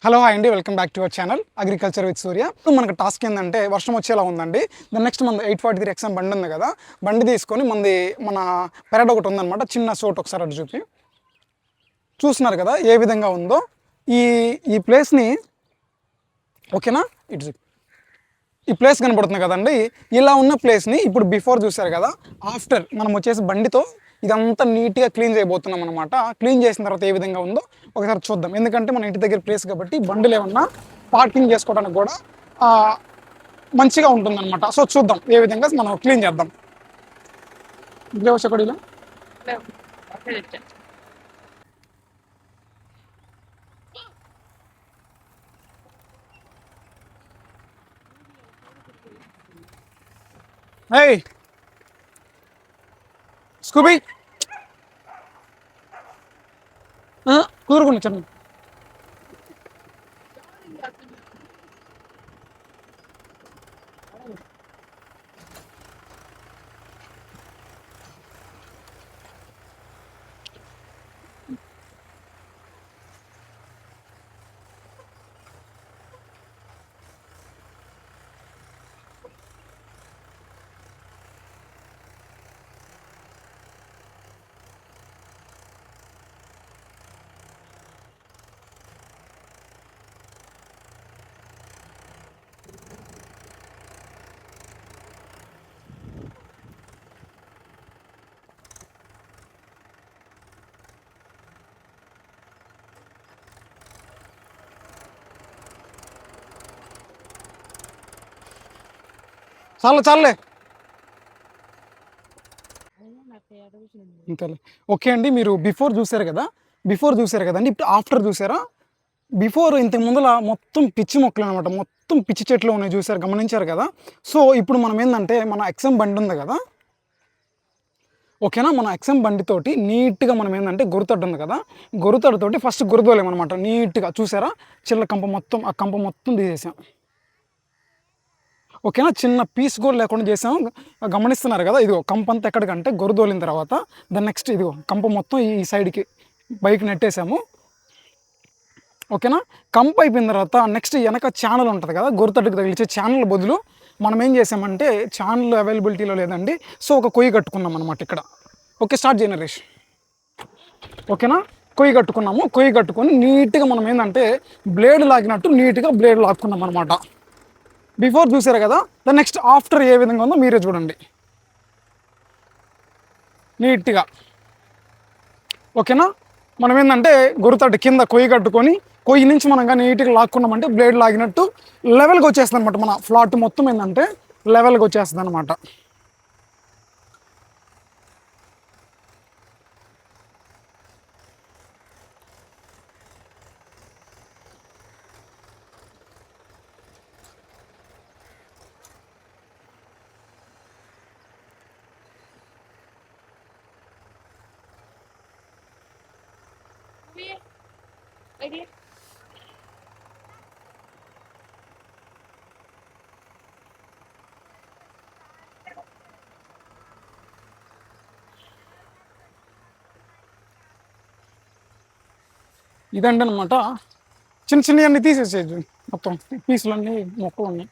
Hello hi అండి, welcome back to our channel agriculture with Surya. ఇప్పుడు మనకు టాస్క్ ఏంటంటే వర్షం వచ్చేలా ఉందండి. దాని నెక్స్ట్ మన 843 ఎక్సామ్ బండి ఉంది కదా, బండి తీసుకొని మన పెరడ్ ఒకటి ఉందన్నమాట, చిన్న చోటు. ఒకసారి అటు చూపి చూస్తున్నారు కదా ఏ విధంగా ఉందో ఈ ఈ ప్లేస్ని. ఓకేనా, ఇటు చూపి ఈ ప్లేస్ కనబడుతుంది కదండి. ఇలా ఉన్న ప్లేస్ని ఇప్పుడు బిఫోర్ చూసారు కదా, ఆఫ్టర్ మనం వచ్చేసి బండితో ఇదంతా నీట్గా క్లీన్ చేయబోతున్నాం అనమాట. క్లీన్ చేసిన తర్వాత ఏ విధంగా ఉందో ఒకసారి చూద్దాం. ఎందుకంటే మన ఇంటి దగ్గర ప్లేస్ కాబట్టి బండులు ఏమన్నా పార్కింగ్ చేసుకోవడానికి కూడా మంచిగా ఉంటుందన్నమాట. సో చూద్దాం ఏ విధంగా మనం క్లీన్ చేద్దాం. దేవశకడిలో ఏయ్ స్కూబీ కూరుకుని చెప్పండి. చాలే ఇంతలే. ఓకే అండి, మీరు బిఫోర్ చూసారు కదండి. ఇప్పుడు ఆఫ్టర్ చూసారా? బిఫోర్ ఇంతకు ముందుల మొత్తం పిచ్చి మొక్కలు అనమాట, మొత్తం పిచ్చి చెట్లు ఉన్నాయి, చూసారు, గమనించారు కదా. సో ఇప్పుడు మనం ఏంటంటే మన ఎక్సమ్ బండి ఉంది కదా, ఓకేనా, మన ఎక్సమ్ బండితోటి నీట్గా మనం ఏంటంటే గొరుతడ్డు ఉంది కదా, గొరుతడ్డుతోటి ఫస్ట్ గొరుదోలేమన్నమాట. నీట్గా చూసారా, చిల్ల కంప మొత్తం, ఆ కంప మొత్తం తీసేసాం. ఓకేనా, చిన్న పీస్ కూడా లేకుండా చేసాం. గమనిస్తున్నారు కదా, ఇదిగో కంప అంతా ఎక్కడికంటే గొరుదోలిన తర్వాత దాని నెక్స్ట్ ఇదిగో కంప మొత్తం ఈ సైడ్కి బైక్ నెట్టేసాము. ఓకేనా, కంప అయిపోయిన తర్వాత నెక్స్ట్ వెనక ఛానల్ ఉంటుంది కదా, గొరుతడ్డుకు తగిలించే ఛానల్ బదులు మనం ఏం చేసామంటే, ఛానల్ అవైలబిలిటీలో లేదండి, సో ఒక కొయ్యి కట్టుకున్నాం అనమాట ఇక్కడ. Okay, start generation. ఓకేనా, కొయ్యి కట్టుకున్నాము. కొయ్యి కట్టుకొని నీట్గా మనం ఏంటంటే బ్లేడ్ లాగినట్టు నీట్గా బ్లేడ్ లాక్కున్నాం అనమాట. బిఫోర్ చూసారు కదా, ద నెక్స్ట్ ఆఫ్టర్ ఏ విధంగా ఉందో మీరే చూడండి నీట్గా. ఓకేనా, మనం ఏంటంటే గురుతట్టు కింద కొయ్యి కట్టుకొని కొయ్యి నుంచి మనం కానీ నీట్గా లాక్కున్నామంటే బ్లేడ్ లాగినట్టు లెవెల్గా వచ్చేస్తుంది అనమాట. మన ఫ్లాట్ మొత్తం ఏంటంటే లెవెల్గా వచ్చేస్తుంది అనమాట. ఇదండి అనమాట. చిన్న చిన్నవన్నీ తీసేసేది, మొత్తం పీసులన్నీ మొక్కలన్నీ.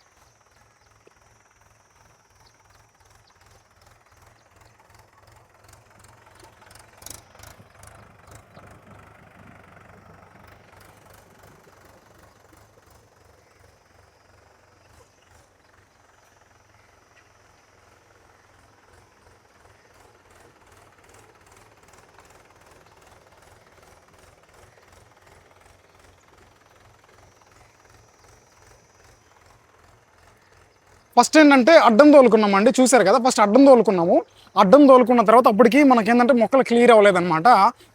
ఫస్ట్ ఏంటంటే అడ్డం తోలుకున్నామండి, చూసారు కదా. ఫస్ట్ అడ్డం తోలుకున్నాము. అడ్డం తోలుకున్న తర్వాత అప్పటికి మనకేంటంటే మొక్కలు క్లియర్ అవ్వలేదన్నమాట.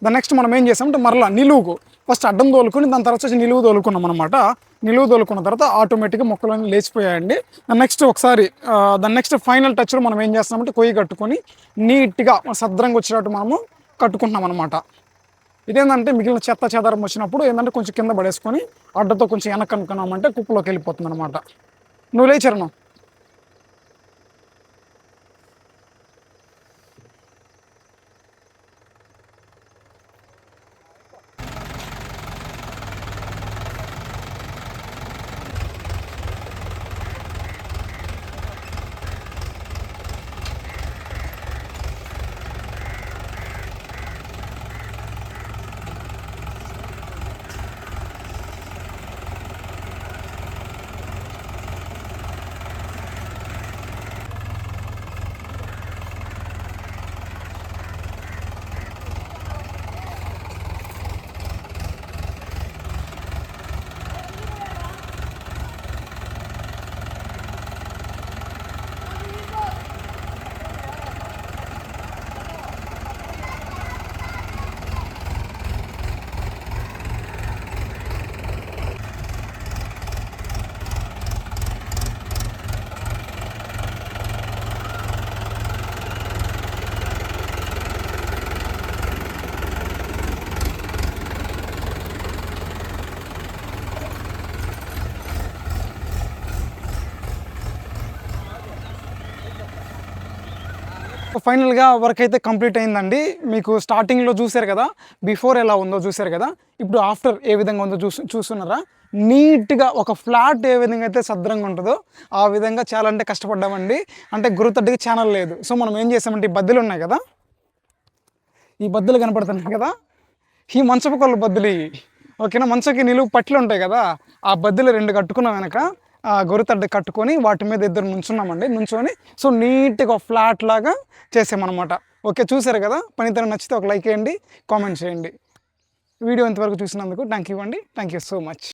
దాని నెక్స్ట్ మనం ఏం చేసామంటే మరలా నిలువుకు ఫస్ట్ అడ్డం తోలుకొని దాని తర్వాత వచ్చి నిలువు తోలుకున్నాం అనమాట. నిలువు తోలుకున్న తర్వాత ఆటోమేటిక్గా మొక్కలన్నీ లేచిపోయాయండి. దాని నెక్స్ట్ ఒకసారి దాని నెక్స్ట్ ఫైనల్ టచ్లో మనం ఏం చేస్తామంటే కొయ్యి కట్టుకొని నీట్గా సద్రంగా వచ్చేటట్టు మనము కట్టుకుంటున్నాం అనమాట. ఇదేంటంటే మిగిలిన చెత్త చెదారం వచ్చినప్పుడు ఏంటంటే కొంచెం కింద పడేసుకొని అడ్డతో కొంచెం వెనక్కి అనుకున్నామంటే కుప్పలోకి వెళ్ళిపోతుంది అనమాట. నువ్వు లేచరణం. మనకు ఫైనల్గా వర్క్ అయితే కంప్లీట్ అయిందండి. మీకు స్టార్టింగ్లో చూసారు కదా, బిఫోర్ ఎలా ఉందో చూసారు కదా, ఇప్పుడు ఆఫ్టర్ ఏ విధంగా ఉందో చూస్తున్నారా. నీట్గా ఒక ఫ్లాట్ ఏ విధంగా అయితే సద్రంగా ఉంటుందో ఆ విధంగా చాలా అంటే కష్టపడ్డామండి. అంటే గురుతడ్డికి ఛానల్ లేదు. సో మనం ఏం చేసామంటే ఈ బద్దలు ఉన్నాయి కదా, ఈ బద్దలు కనపడుతున్నాయి కదా, ఈ మంచపు కొల్ల బద్దలు ఓకేనా. మంచకి నిలువు పట్లు ఉంటాయి కదా, ఆ బద్దలు 2 కట్టుకున్నాం వెనక, గొరుతడ్డ కట్టుకొని వాటి మీద 2 నుంచున్నామండి. నుంచొని సో నీట్గా ఫ్లాట్ లాగా చేసామన్నమాట. ఓకే, చూసారు కదా. పనితనం నచ్చితే ఒక లైక్ చేయండి, కామెంట్ చేయండి. వీడియో ఇంతవరకు చూసినందుకు థ్యాంక్ యూ అండి. Thank you so much.